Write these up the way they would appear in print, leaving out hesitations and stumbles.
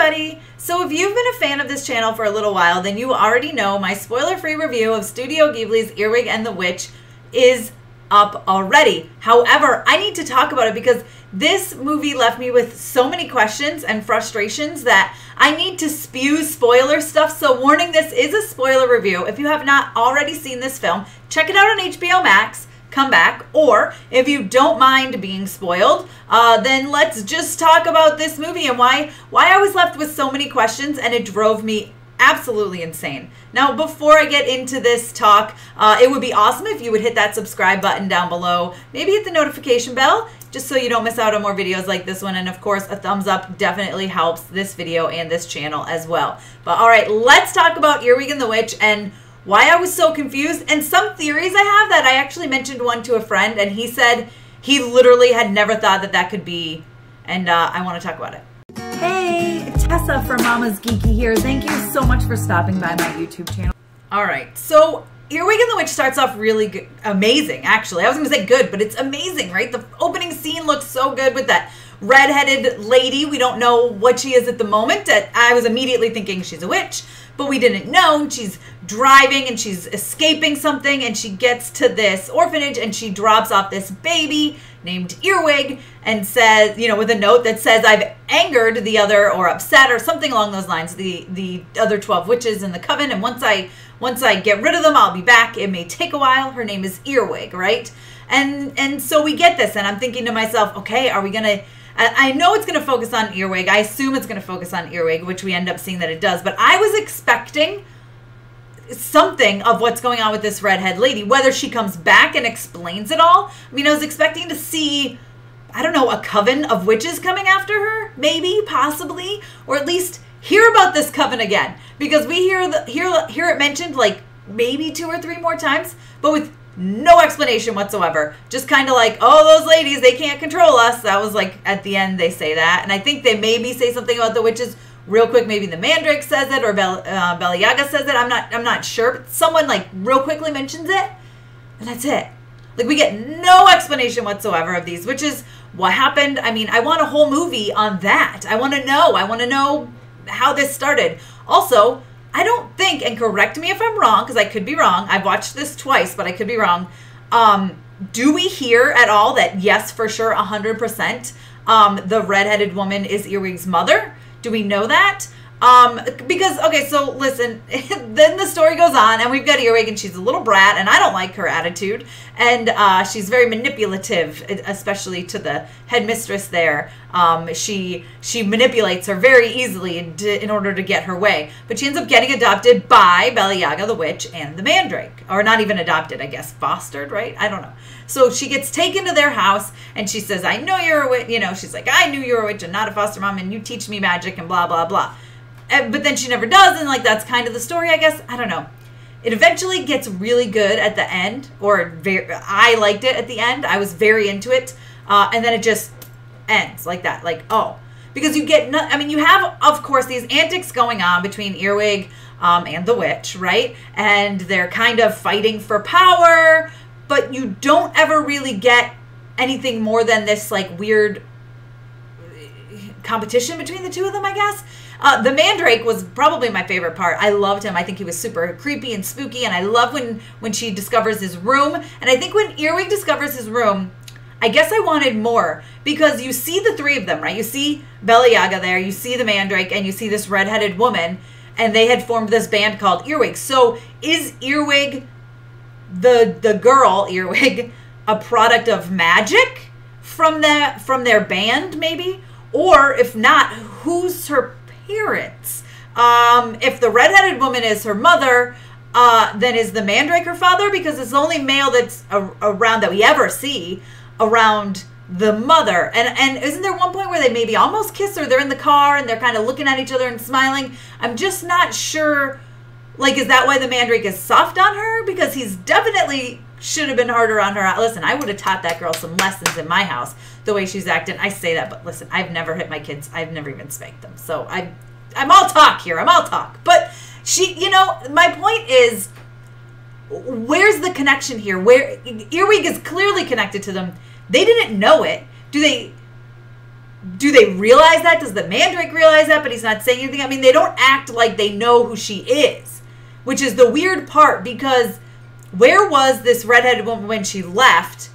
everybody! So if you've been a fan of this channel for a little while, then you already know my spoiler-free review of Studio Ghibli's Earwig and the Witch is up already. However, I need to talk about it because this movie left me with so many questions and frustrations that I need to spew spoiler stuff. So warning, this is a spoiler review. If you have not already seen this film, check it out on HBO Max. Come back, or if you don't mind being spoiled, then let's just talk about this movie and why I was left with so many questions, and it drove me absolutely insane. Now, before I get into this talk, it would be awesome if you would hit that subscribe button down below, maybe hit the notification bell, just so you don't miss out on more videos like this one, and of course, a thumbs up definitely helps this video and this channel as well. But all right, let's talk about Earwig and the Witch and why I was so confused, and some theories I have that I actually mentioned one to a friend, and he said he literally had never thought that that could be, and I want to talk about it. Hey, Tessa from Mama's Geeky here. Thank you so much for stopping by my YouTube channel. All right, so Earwig and the Witch starts off really good, amazing, actually. I was going to say good, but it's amazing, right? The opening scene looks so good with that red-headed lady. We don't know what she is at the moment. I was immediately thinking she's a witch, but we didn't know. She's driving and she's escaping something, and she gets to this orphanage and she drops off this baby named Earwig and says, you know, with a note that says, I've angered the other, or upset, or something along those lines, the other 12 witches in the coven, and once I get rid of them, I'll be back. It may take a while. Her name is Earwig, right? And so we get this, and I'm thinking to myself, okay, are we gonna, I know it's going to focus on Earwig. I assume it's going to focus on Earwig, which we end up seeing that it does. But I was expecting something of what's going on with this redhead lady, whether she comes back and explains it all. I mean, I was expecting to see, I don't know, a coven of witches coming after her, maybe, possibly, or at least hear about this coven again. Because we hear it mentioned like maybe 2 or 3 more times, but with no explanation whatsoever. Just kind of like, oh, those ladies, they can't control us. That was like, at the end, they say that. And I think they maybe say something about the witches real quick. Maybe the Mandrake says it, or Baba Yaga says it. I'm not sure. But someone like real quickly mentions it, and that's it. Like, we get no explanation whatsoever of these, which is what happened. I mean, I want a whole movie on that. I want to know how this started. Also, I don't think, and correct me if I'm wrong, because I could be wrong. I've watched this twice, but I could be wrong. Do we hear at all that, yes, for sure, 100%, the redheaded woman is Earwig's mother? Do we know that? Because, okay, so listen, then the story goes on, and we've got Earwig, and she's a little brat, and I don't like her attitude, and she's very manipulative, especially to the headmistress there. She manipulates her very easily in order to get her way, but she ends up getting adopted by Baba Yaga, the witch, and the Mandrake, or not even adopted, I guess, fostered, right? I don't know. So she gets taken to their house, and she says, I know you're a witch, you know, she's like, I knew you were a witch and not a foster mom, and you teach me magic, and blah, blah, blah. But then she never does, and like that's kind of the story, I guess. I don't know. It eventually gets really good at the end, or I liked it at the end. I was very into it, and then it just ends like that. Like, oh, because you get, I mean, you have, of course, these antics going on between Earwig and the witch, right? And they're kind of fighting for power, but you don't ever really get anything more than this like weird competition between the two of them, I guess. The Mandrake was probably my favorite part. I loved him. I think he was super creepy and spooky, and I love when she discovers his room. And I think when Earwig discovers his room, I guess I wanted more, because you see the 3 of them, right? You see Baba Yaga there, you see the Mandrake, and you see this redheaded woman, and they had formed this band called Earwig. So is Earwig, the girl Earwig, a product of magic from their band, maybe? Or if not, who's her parents? If the redheaded woman is her mother, then is the Mandrake her father? Because it's the only male that's around that we ever see around the mother. And isn't there one point where they maybe almost kiss, or they're in the car and they're kind of looking at each other and smiling? I'm just not sure. Like, is that why the Mandrake is soft on her? Because he's definitely should have been harder on her. Listen, I would have taught that girl some lessons in my house, the way she's acting. I say that, but listen, I've never hit my kids. I've never even spanked them. So I'm all talk here. I'm all talk. But she, you know, my point is, where's the connection here? Where Earwig is clearly connected to them. They didn't know it. Do they? do they realize that? Does the mandrake realize that, but he's not saying anything? I mean, they don't act like they know who she is, which is the weird part, because where was this redheaded woman when she left?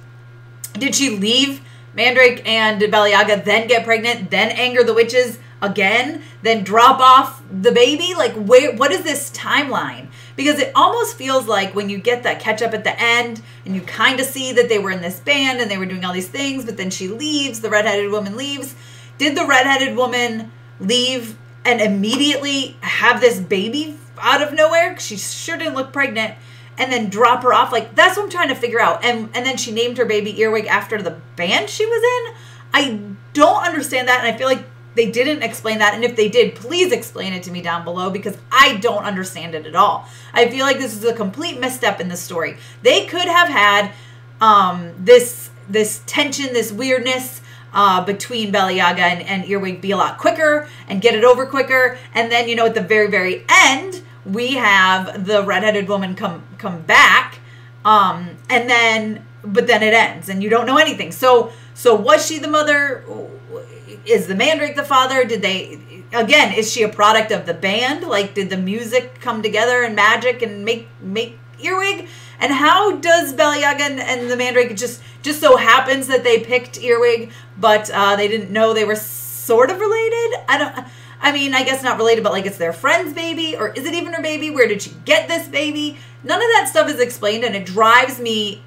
Did she leave Mandrake and Baba Yaga, then get pregnant, then anger the witches again, then drop off the baby? Like, what is this timeline? Because it almost feels like when you get that catch up at the end and you kind of see that they were in this band and they were doing all these things, but then she leaves, the redheaded woman leaves. Did the redheaded woman leave and immediately have this baby out of nowhere? She sure didn't look pregnant. And then drop her off. Like, that's what I'm trying to figure out. And then she named her baby Earwig after the band she was in. I don't understand that, and I feel like they didn't explain that. And if they did, please explain it to me down below, because I don't understand it at all. I feel like this is a complete misstep in the story. They could have had this tension, this weirdness between Baba Yaga and Earwig be a lot quicker and get it over quicker. And then, at the very, very end, we have the redheaded woman come back, but then it ends, and you don't know anything. So was she the mother? Is the mandrake the father? Is she a product of the band? Like, did the music come together and magic and make Earwig? And how does Baba Yaga and the mandrake just so happens that they picked Earwig, but they didn't know they were sort of related? I guess not related, but like it's their friend's baby, or is it even her baby? Where did she get this baby? None of that stuff is explained, and it drives me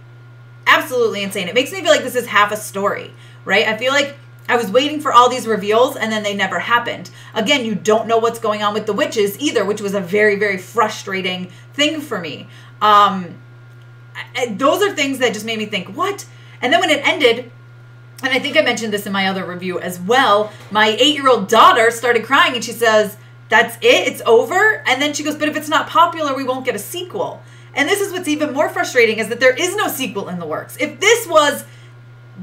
absolutely insane. It makes me feel like this is half a story, right? I feel like I was waiting for all these reveals, and then they never happened. Again, you don't know what's going on with the witches either, which was a very, very frustrating thing for me. Those are things that just made me think, what? And then when it ended, and I think I mentioned this in my other review as well, my 8-year-old daughter started crying, and she says, that's it? It's over? And then she goes, but if it's not popular, we won't get a sequel. And this is what's even more frustrating, is that there is no sequel in the works. If this was,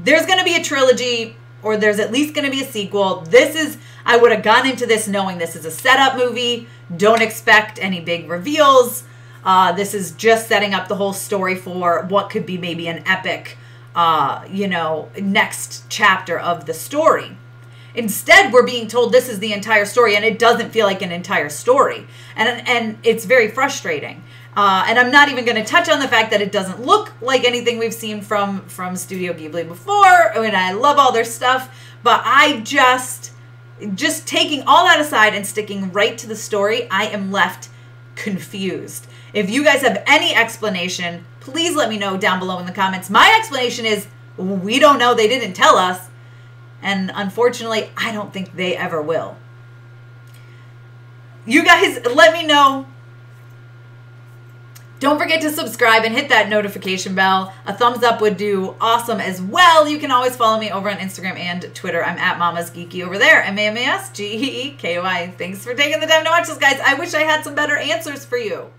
there's going to be a trilogy, or there's at least going to be a sequel, I would have gone into this knowing this is a setup movie. Don't expect any big reveals. This is just setting up the whole story for what could be maybe an epic next chapter of the story. Instead, we're being told this is the entire story, and it doesn't feel like an entire story. And it's very frustrating. And I'm not even going to touch on the fact that it doesn't look like anything we've seen from Studio Ghibli before. I mean, I love all their stuff, but I just taking all that aside and sticking right to the story, I am left confused. If you guys have any explanation, please let me know down below in the comments. My explanation is, we don't know, they didn't tell us. And unfortunately, I don't think they ever will. You guys, let me know. Don't forget to subscribe and hit that notification bell. A thumbs up would do awesome as well. You can always follow me over on Instagram and Twitter. I'm at Mama's Geeky over there. MAMASGEEKY. Thanks for taking the time to watch this, guys. I wish I had some better answers for you.